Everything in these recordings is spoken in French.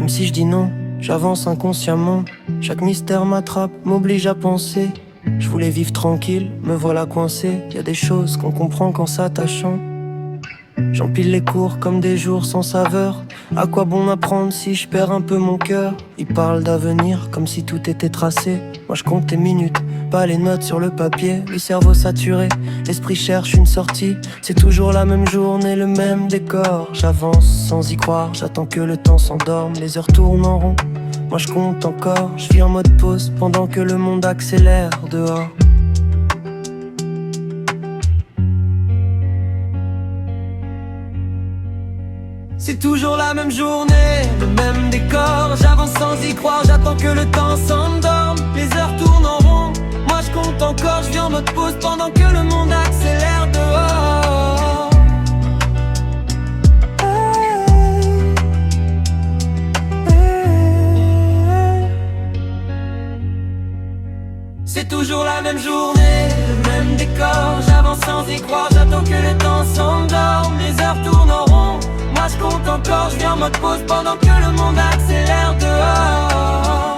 Même si je dis non, j'avance inconsciemment. Chaque mystère m'attrape, m'oblige à penser. Je voulais vivre tranquille, me voilà coincé. Y a des choses qu'on comprend qu'en s'attachant. J'empile les cours comme des jours sans saveur. À quoi bon apprendre si je perds un peu mon cœur? Ils parlent d'avenir comme si tout était tracé. Moi je compte les minutes, pas les notes sur le papier. Le cerveau saturé, l'esprit cherche une sortie. C'est toujours la même journée, le même décor. J'avance sans y croire, j'attends que le temps s'endorme. Les heures tournent en rond, moi je compte encore. Je vis en mode pause pendant que le monde accélère dehors. C'est toujours la même journée, le même décor. J'avance sans y croire, j'attends que le temps s'endorme. Les heures tournent en rond, moi je compte encore. Je vis en mode pause pendant que le monde accélère dehors. C'est toujours la même journée, le même décor. J'avance sans y croire, j'attends que le temps s'endorme. Les heures tournent en rond, moi je compte encore, je viens en mode pause pendant que le monde accélère dehors.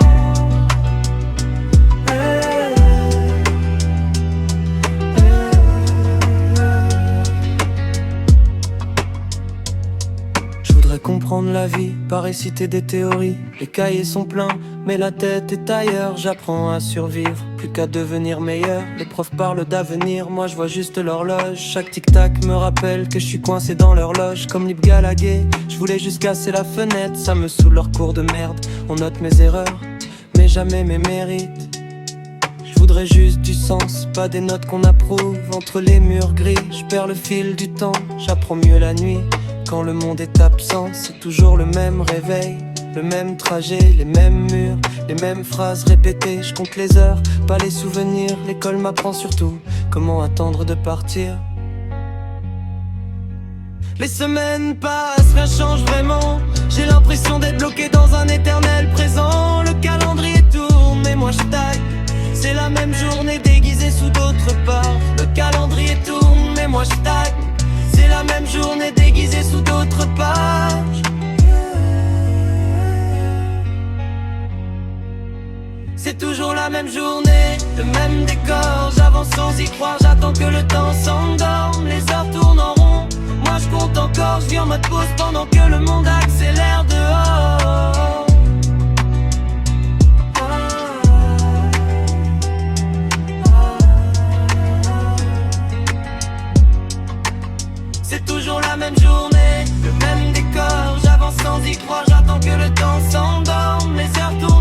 Je voudrais comprendre la vie, pas réciter des théories. Les cahiers sont pleins, mais la tête est ailleurs. J'apprends à survivre, plus qu'à devenir meilleur. Les profs parlent d'avenir, moi je vois juste l'horloge. Chaque tic-tac me rappelle que je suis coincé dans l'horloge. Comme Lip Gallagher, je voulais juste casser la fenêtre. Ça me saoule leur cours de merde. On note mes erreurs, mais jamais mes mérites. Je voudrais juste du sens, pas des notes qu'on approuve. Entre les murs gris, je perds le fil du temps. J'apprends mieux la nuit, quand le monde est absent. C'est toujours le même réveil, le même trajet, les mêmes murs, les mêmes phrases répétées. Je compte les heures, pas les souvenirs. L'école m'apprend surtout comment attendre de partir. Les semaines passent, rien change vraiment. J'ai l'impression d'être bloqué dans un éternel présent. Le calendrier tourne, mais moi je taille. C'est la même journée déguisée sous d'autres parts. Le calendrier tourne, mais moi je taille. C'est la même journée déguisée sous d'autres pages. C'est toujours la même journée, le même décor. J'avance sans y croire, j'attends que le temps s'endorme. Les heures tournent en rond, moi je compte encore. Je vis en mode pause pendant que le monde accélère dehors. C'est toujours la même journée, le même décor. J'avance sans y croire, j'attends que le temps s'endorme. Les heures tournent